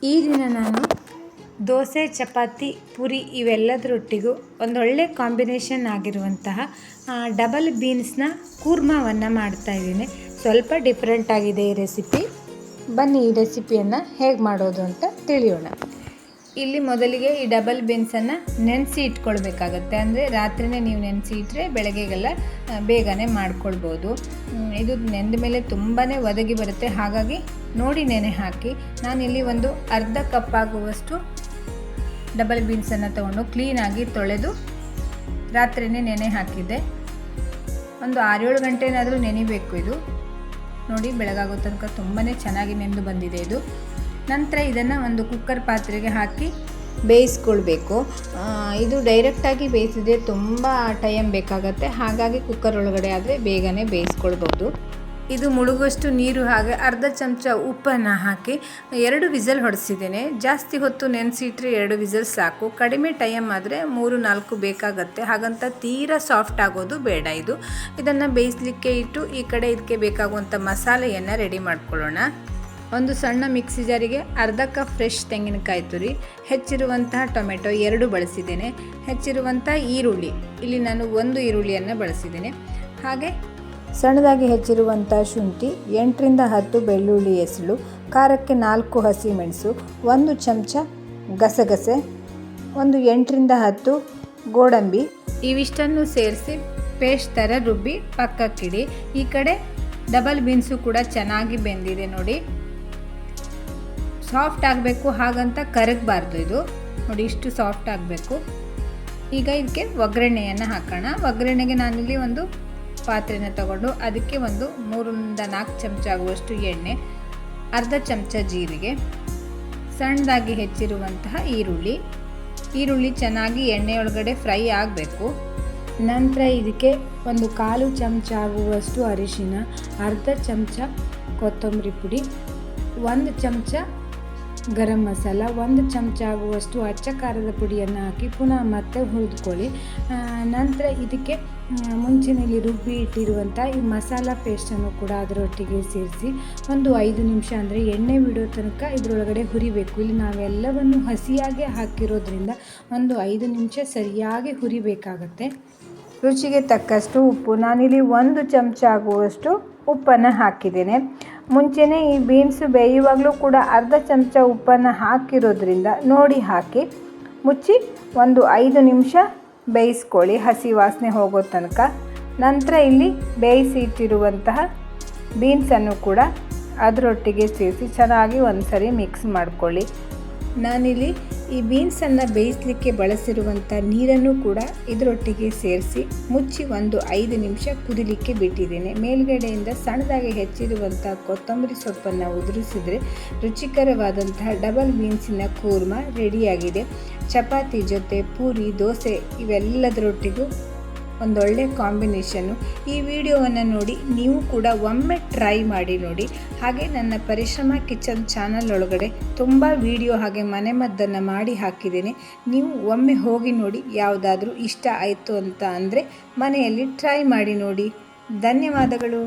ಈ ದಿನ ನಾನು ದೋಸೆ, ಚಪಾತಿ, ಪೂರಿ ಇವೆಲ್ಲದರೊಟ್ಟಿಗೂ ಒಂದೊಳ್ಳೆ ಕಾಂಬಿನೇಷನ್ ಆಗಿರುವಂತಹ ಡಬಲ್ ಬೀನ್ಸ್ನ ಕೂರ್ಮಾವನ್ನು ಮಾಡ್ತಾಯಿದ್ದೀನಿ. ಸ್ವಲ್ಪ ಡಿಫ್ರೆಂಟ್ ಆಗಿದೆ ಈ ರೆಸಿಪಿ. ಬನ್ನಿ ಈ ರೆಸಿಪಿಯನ್ನು ಹೇಗೆ ಮಾಡೋದು ಅಂತ ತಿಳಿಯೋಣ. ಇಲ್ಲಿ ಮೊದಲಿಗೆ ಈ ಡಬಲ್ ಬೀನ್ಸನ್ನು ನೆನೆಸಿ ಇಟ್ಕೊಳ್ಬೇಕಾಗತ್ತೆ. ಅಂದರೆ ರಾತ್ರಿನೇ ನೀವು ನೆನೆಸಿ ಇಟ್ಟರೆ ಬೆಳಗ್ಗೆಗೆಲ್ಲ ಬೇಗನೆ ಮಾಡ್ಕೊಳ್ಬೋದು. ಇದು ನೆಂದ ಮೇಲೆ ತುಂಬಾ ಒದಗಿ ಬರುತ್ತೆ, ಹಾಗಾಗಿ ನೋಡಿ ನೆನೆ ಹಾಕಿ. ನಾನಿಲ್ಲಿ ಒಂದು ಅರ್ಧ ಕಪ್ ಆಗುವಷ್ಟು ಡಬಲ್ ಬೀನ್ಸನ್ನು ತೊಗೊಂಡು ಕ್ಲೀನಾಗಿ ತೊಳೆದು ರಾತ್ರಿನೇ ನೆನೆ ಹಾಕಿದ್ದೆ. ಒಂದು 6-7 ಗಂಟೆನಾದರೂ ನೆನಿಬೇಕು ಇದು. ನೋಡಿ ಬೆಳಗಾಗೋ ತನಕ ತುಂಬಾ ಚೆನ್ನಾಗಿ ನೆಂದು ಬಂದಿದೆ ಇದು. ನಂತರ ಇದನ್ನು ಒಂದು ಕುಕ್ಕರ್ ಪಾತ್ರೆಗೆ ಹಾಕಿ ಬೇಯಿಸ್ಕೊಳ್ಬೇಕು. ಇದು ಡೈರೆಕ್ಟಾಗಿ ಬೇಯಿಸಿದ್ರೆ ತುಂಬ ಟೈಮ್ ಬೇಕಾಗತ್ತೆ, ಹಾಗಾಗಿ ಕುಕ್ಕರ್ ಒಳಗಡೆ ಆದರೆ ಬೇಗನೆ ಬೇಯಿಸ್ಕೊಳ್ಬೋದು. ಇದು ಮುಳುಗುವಷ್ಟು ನೀರು ಹಾಗೆ ಅರ್ಧ ಚಮಚ ಉಪ್ಪನ್ನು ಹಾಕಿ 2 ವಿಸಲ್ ಹೊಡೆಸಿದ್ದೇನೆ. ಜಾಸ್ತಿ ಹೊತ್ತು ನೆನೆಸಿಟ್ರೆ 2 ವಿಸಲ್ ಸಾಕು. ಕಡಿಮೆ ಟೈಮ್ ಆದರೆ 3-4 ಬೇಕಾಗತ್ತೆ. ಹಾಗಂತ ತೀರಾ ಸಾಫ್ಟ್ ಆಗೋದು ಬೇಡ ಇದು. ಇದನ್ನು ಬೇಯಿಸಲಿಕ್ಕೆ ಇಟ್ಟು ಈ ಕಡೆ ಇದಕ್ಕೆ ಬೇಕಾಗುವಂಥ ಮಸಾಲೆಯನ್ನು ರೆಡಿ ಮಾಡ್ಕೊಳ್ಳೋಣ. ಒಂದು ಸಣ್ಣ ಮಿಕ್ಸಿ ಜಾರಿಗೆ ಅರ್ಧ ಕಪ್ ಫ್ರೆಶ್ ತೆಂಗಿನಕಾಯಿ ತುರಿ, ಹೆಚ್ಚಿರುವಂತಹ ಟೊಮೆಟೊ 2 ಬಳಸಿದ್ದೇನೆ, ಹೆಚ್ಚಿರುವಂಥ ಈರುಳ್ಳಿ, ಇಲ್ಲಿ ನಾನು 1 ಈರುಳ್ಳಿಯನ್ನು ಬಳಸಿದ್ದೇನೆ, ಹಾಗೆ ಸಣ್ಣದಾಗಿ ಹೆಚ್ಚಿರುವಂಥ ಶುಂಠಿ, 8-10 ಬೆಳ್ಳುಳ್ಳಿ ಎಸಳು, ಖಾರಕ್ಕೆ 4 ಹಸಿಮೆಣಸು, 1 ಚಮಚ ಗಸಗಸೆ, ಒಂದು 8-10 ಗೋಡಂಬಿ, ಇವಿಷ್ಟನ್ನು ಸೇರಿಸಿ ಪೇಸ್ಟ್ ಥರ ರುಬ್ಬಿ ಪಕ್ಕಕ್ಕಿಡಿ. ಈ ಕಡೆ ಡಬಲ್ ಬೀನ್ಸು ಕೂಡ ಚೆನ್ನಾಗಿ ಬೆಂದಿದೆ ನೋಡಿ. ಸಾಫ್ಟ್ ಆಗಬೇಕು, ಹಾಗಂತ ಕರಗಬಾರ್ದು ಇದು. ನೋಡಿ ಇಷ್ಟು ಸಾಫ್ಟ್ ಆಗಬೇಕು. ಈಗ ಇದಕ್ಕೆ ಒಗ್ಗರಣೆಯನ್ನು ಹಾಕೋಣ. ಒಗ್ಗರಣೆಗೆ ನಾನಿಲ್ಲಿ ಒಂದು ಪಾತ್ರೆನ ತಗೊಂಡು ಅದಕ್ಕೆ ಒಂದು 3-4 ಚಮಚ ಆಗುವಷ್ಟು ಎಣ್ಣೆ, ಅರ್ಧ ಚಮಚ ಜೀರಿಗೆ, ಸಣ್ಣದಾಗಿ ಹೆಚ್ಚಿರುವಂತಹ ಈರುಳ್ಳಿ ಚೆನ್ನಾಗಿ ಎಣ್ಣೆಯೊಳಗಡೆ ಫ್ರೈ ಆಗಬೇಕು. ನಂತರ ಇದಕ್ಕೆ ಒಂದು 1/4 ಚಮಚ ಆಗುವಷ್ಟು ಅರಿಶಿನ, ಅರ್ಧ ಚಮಚ ಕೊತ್ತಂಬರಿ ಪುಡಿ, 1 ಚಮಚ ಗರಂ ಮಸಾಲ, 1 ಚಮಚ ಆಗುವಷ್ಟು ಅಚ್ಚ ಖಾರದ ಪುಡಿಯನ್ನು ಹಾಕಿ ಪುನಃ ಮತ್ತೆ ಹುರಿದುಕೊಳ್ಳಿ. ನಂತರ ಇದಕ್ಕೆ ಮುಂಚೆಯಲ್ಲಿ ರುಬ್ಬಿ ಇಟ್ಟಿರುವಂಥ ಈ ಮಸಾಲ ಪೇಸ್ಟನ್ನು ಕೂಡ ಅದರೊಟ್ಟಿಗೆ ಸೇರಿಸಿ ಒಂದು 5 ನಿಮಿಷ, ಅಂದರೆ ಎಣ್ಣೆ ಬಿಡೋ ತನಕ ಇದರೊಳಗಡೆ ಹುರಿಬೇಕು. ಇಲ್ಲಿ ನಾವೆಲ್ಲವನ್ನು ಹಸಿಯಾಗಿ ಹಾಕಿರೋದ್ರಿಂದ ಒಂದು 5 ನಿಮಿಷ ಸರಿಯಾಗಿ ಹುರಿಬೇಕಾಗತ್ತೆ. ರುಚಿಗೆ ತಕ್ಕಷ್ಟು ಉಪ್ಪು, ನಾನಿಲ್ಲಿ 1 ಚಮಚ ಆಗುವಷ್ಟು ಉಪ್ಪನ್ನು ಹಾಕಿದ್ದೇನೆ. ಮುಂಚೆನೇ ಈ ಬೀನ್ಸು ಬೇಯುವಾಗಲೂ ಕೂಡ ಅರ್ಧ ಚಮಚ ಉಪ್ಪನ್ನು ಹಾಕಿರೋದ್ರಿಂದ ನೋಡಿ ಹಾಕಿ ಮುಚ್ಚಿ ಒಂದು 5 ನಿಮಿಷ ಬೇಯಿಸ್ಕೊಳ್ಳಿ, ಹಸಿ ವಾಸನೆ ಹೋಗೋ ತನಕ. ನಂತರ ಇಲ್ಲಿ ಬೇಯಿಸಿ ಇಟ್ಟಿರುವಂತಹ ಬೀನ್ಸನ್ನು ಕೂಡ ಅದರೊಟ್ಟಿಗೆ ಸೇರಿಸಿ ಚೆನ್ನಾಗಿ ಒಂದು ಸರಿ ಮಿಕ್ಸ್ ಮಾಡಿಕೊಳ್ಳಿ. ನಾನಿಲ್ಲಿ ಈ ಬೀನ್ಸನ್ನು ಬೇಯಿಸಲಿಕ್ಕೆ ಬಳಸಿರುವಂಥ ನೀರನ್ನು ಕೂಡ ಇದರೊಟ್ಟಿಗೆ ಸೇರಿಸಿ ಮುಚ್ಚಿ ಒಂದು 5 ನಿಮಿಷ ಕುದಿಲಿಕ್ಕೆ ಬಿಟ್ಟಿದ್ದೇನೆ. ಮೇಲ್ಗಡೆಯಿಂದ ಸಣ್ಣದಾಗಿ ಹೆಚ್ಚಿರುವಂಥ ಕೊತ್ತಂಬರಿ ಸೊಪ್ಪನ್ನು ಉದುರಿಸಿದರೆ ರುಚಿಕರವಾದಂತಹ ಡಬಲ್ ಬೀನ್ಸಿನ ಕೂರ್ಮ ರೆಡಿಯಾಗಿದೆ. ಚಪಾತಿ ಜೊತೆ, ಪೂರಿ, ದೋಸೆ ಇವೆಲ್ಲದರೊಟ್ಟಿಗೂ ಒಂದೊಳ್ಳೆ ಕಾಂಬಿನೇಷನ್ನು. ಈ ವಿಡಿಯೋವನ್ನು ನೋಡಿ ನೀವು ಕೂಡ ಒಮ್ಮೆ ಟ್ರೈ ಮಾಡಿ ನೋಡಿ. ಹಾಗೆ ನನ್ನ ಪರಿಶ್ರಮ ಕಿಚನ್ ಚಾನಲ್ ಒಳಗಡೆ ತುಂಬ ವಿಡಿಯೋ ಹಾಗೆ ಮನೆಮದ್ದನ್ನು ಮಾಡಿ ಹಾಕಿದ್ದೇನೆ. ನೀವು ಒಮ್ಮೆ ಹೋಗಿ ನೋಡಿ, ಯಾವುದಾದ್ರೂ ಇಷ್ಟ ಆಯಿತು ಅಂತ ಅಂದರೆ ಮನೆಯಲ್ಲಿ ಟ್ರೈ ಮಾಡಿ ನೋಡಿ. ಧನ್ಯವಾದಗಳು.